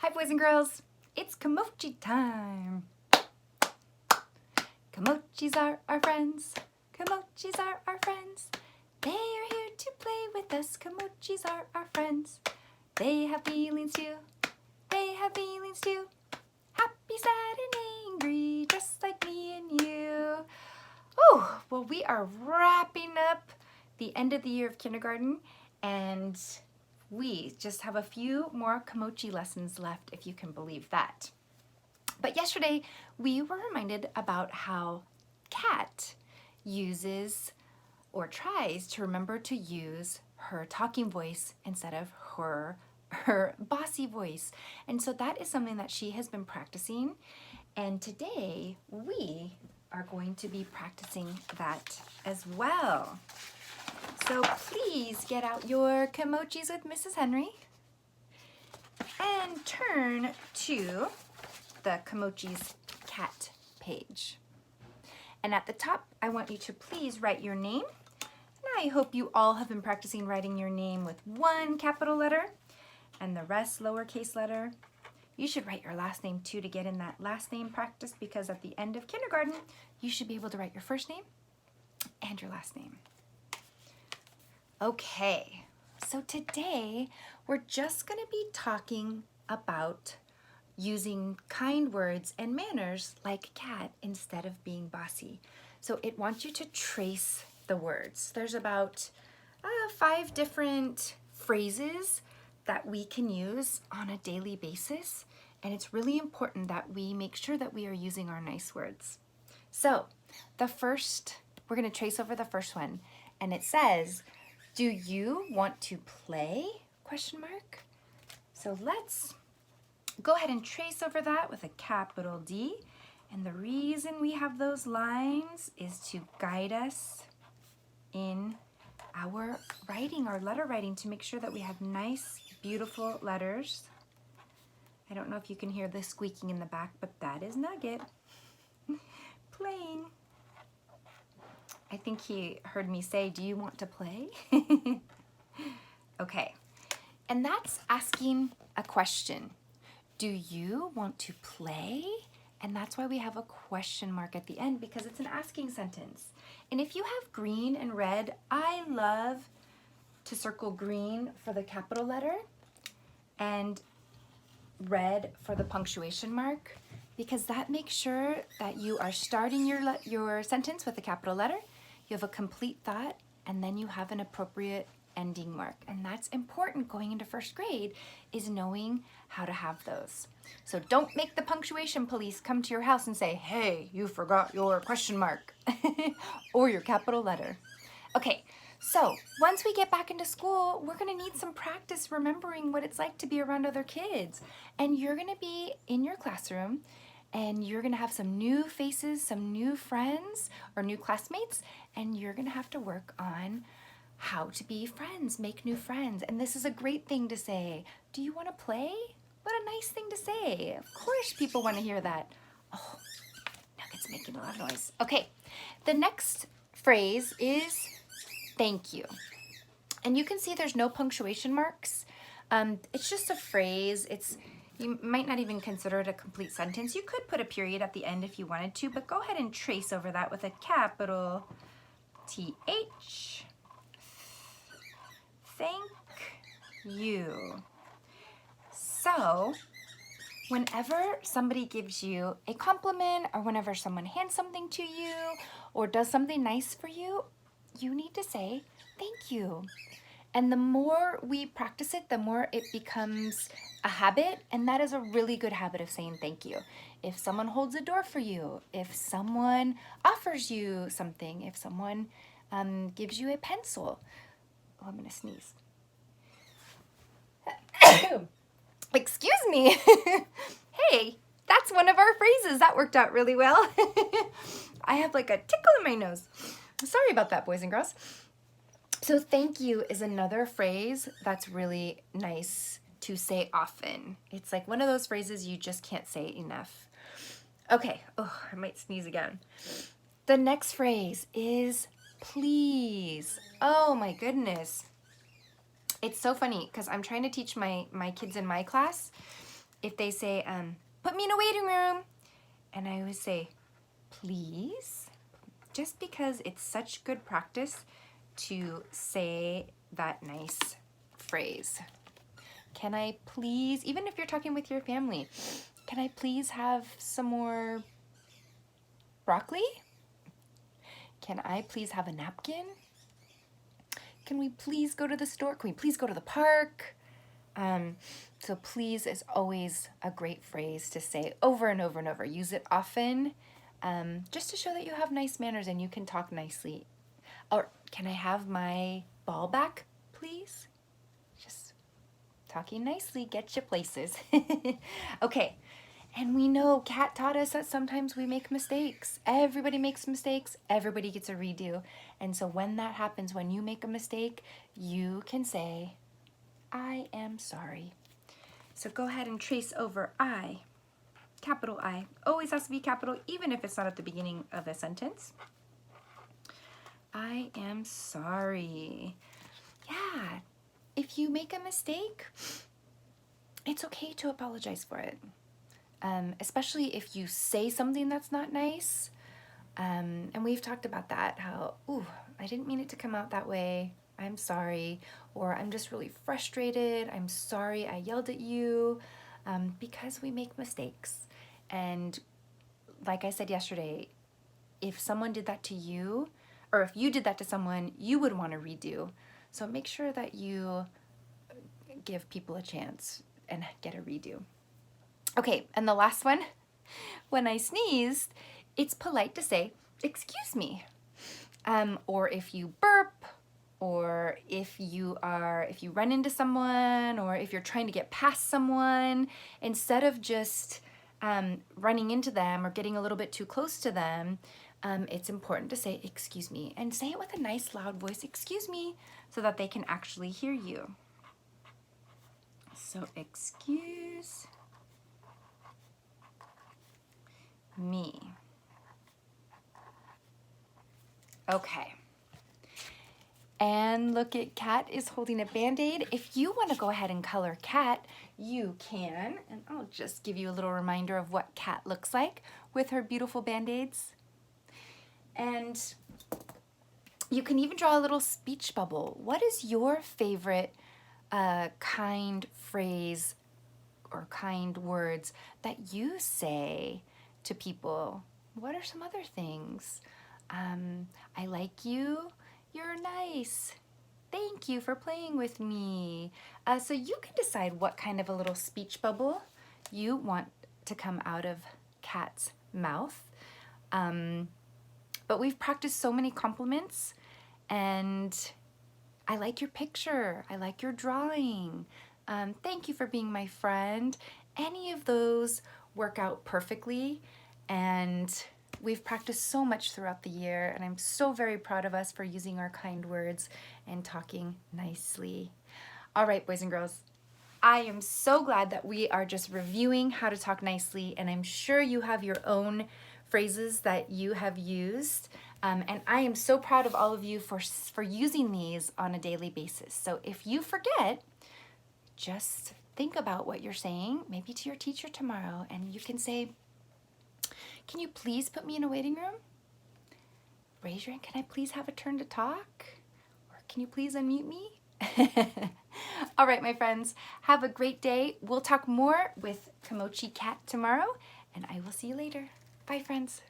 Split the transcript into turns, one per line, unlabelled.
Hi boys and girls, it's Kimochi time. Kimochis are our friends. Kimochis are our friends. They are here to play with us. Kimochis are our friends. They have feelings too. They have feelings too. Happy, sad, and angry, just like me and you. Oh, well, we are wrapping up the end of the year of kindergarten, and we just have a few more Kimochi lessons left, if you can believe that. But yesterday, we were reminded about how Kat uses or tries to remember to use her talking voice instead of her bossy voice. And so that is something that she has been practicing. And today, we are going to be practicing that as well. So please get out your Kimochis with Mrs. Henry and turn to the Kimochis Cat page. And at the top, I want you to please write your name. And I hope you all have been practicing writing your name with one capital letter and the rest lowercase letter. You should write your last name too to get in that last name practice, because at the end of kindergarten, you should be able to write your first name and your last name. Okay, so today we're just going to be talking about using kind words and manners like Kat instead of being bossy. So it wants you to trace the words. There's about 5 different phrases that we can use on a daily basis, and it's really important that we make sure that we are using our nice words. So we're going to trace over the first one, and it says, "Do you want to play?" ? So let's go ahead and trace over that with a capital D. And the reason we have those lines is to guide us in our writing, our letter writing, to make sure that we have nice, beautiful letters. I don't know if you can hear the squeaking in the back, but that is Nugget playing. I think he heard me say, "Do you want to play?" Okay, and that's asking a question. Do you want to play? And that's why we have a question mark at the end, because it's an asking sentence. And if you have green and red, I love to circle green for the capital letter and red for the punctuation mark, because that makes sure that you are starting your sentence with a capital letter, you have a complete thought, and then you have an appropriate ending mark. And that's important going into first grade, is knowing how to have those. So don't make the punctuation police come to your house and say, "Hey, you forgot your question mark," or your capital letter. Okay, so once we get back into school, we're gonna need some practice remembering what it's like to be around other kids. And you're gonna be in your classroom, and you're gonna have some new faces, some new friends or new classmates, and you're gonna have to work on how to be friends, make new friends. And this is a great thing to say. Do you want to play? What a nice thing to say. Of course people want to hear that. Oh, Nugget's making a lot of noise. Okay, the next phrase is thank you. And you can see there's no punctuation marks. It's just a phrase. You might not even consider it a complete sentence. You could put a period at the end if you wanted to, but go ahead and trace over that with a capital TH. Thank you. So, whenever somebody gives you a compliment, or whenever someone hands something to you or does something nice for you, you need to say thank you. And the more we practice it, the more it becomes a habit, and that is a really good habit of saying thank you. If someone holds a door for you, if someone offers you something, if someone gives you a pencil. Oh, I'm gonna sneeze. Excuse me. Hey, that's one of our phrases. That worked out really well. I have like a tickle in my nose. Sorry about that, boys and girls. So thank you is another phrase that's really nice to say often. It's like one of those phrases you just can't say enough. Okay, oh, I might sneeze again. The next phrase is please. Oh my goodness. It's so funny because I'm trying to teach my kids in my class, if they say, put me in a waiting room, and I always say, please, just because it's such good practice to say that nice phrase. Can I please, even if you're talking with your family, can I please have some more broccoli? Can I please have a napkin? Can we please go to the store? Can we please go to the park? So please is always a great phrase to say over and over and over. Use it often, just to show that you have nice manners and you can talk nicely. Or can I have my ball back, please? Just talking nicely gets you places. Okay, and we know Kat taught us that sometimes we make mistakes. Everybody makes mistakes. Everybody gets a redo. And so when that happens, when you make a mistake, you can say, I am sorry. So go ahead and trace over I, capital I. Always has to be capital, even if it's not at the beginning of a sentence. I am sorry. Yeah, if you make a mistake, it's okay to apologize for it. Especially if you say something that's not nice. And we've talked about that, how, ooh, I didn't mean it to come out that way. I'm sorry. Or I'm just really frustrated. I'm sorry I yelled at you. Because we make mistakes. And like I said yesterday, if someone did that to you, or if you did that to someone, you would want to redo. So make sure that you give people a chance and get a redo. Okay, and the last one, when I sneezed, it's polite to say, excuse me. Or if you burp, or if you run into someone, or if you're trying to get past someone, instead of just running into them or getting a little bit too close to them, it's important to say, excuse me, and say it with a nice loud voice, excuse me, so that they can actually hear you. So excuse me. Okay. And look at Kat is holding a Band-Aid. If you want to go ahead and color Kat, you can. And I'll just give you a little reminder of what Kat looks like with her beautiful Band-Aids. And you can even draw a little speech bubble. What is your favorite kind phrase or kind words that you say to people? What are some other things? I like you. You're nice. Thank you for playing with me. So you can decide what kind of a little speech bubble you want to come out of Kat's mouth. But we've practiced so many compliments, and I like your picture. I like your drawing. Thank you for being my friend. Any of those work out perfectly, and we've practiced so much throughout the year, and I'm so very proud of us for using our kind words and talking nicely. All right, boys and girls, I am so glad that we are just reviewing how to talk nicely, and I'm sure you have your own phrases that you have used. And I am so proud of all of you for using these on a daily basis. So if you forget, just think about what you're saying, maybe to your teacher tomorrow, and you can say, can you please put me in a waiting room? Raise your hand, can I please have a turn to talk? Or can you please unmute me? All right, my friends, have a great day. We'll talk more with Kamochi Kat tomorrow, and I will see you later. Bye, friends.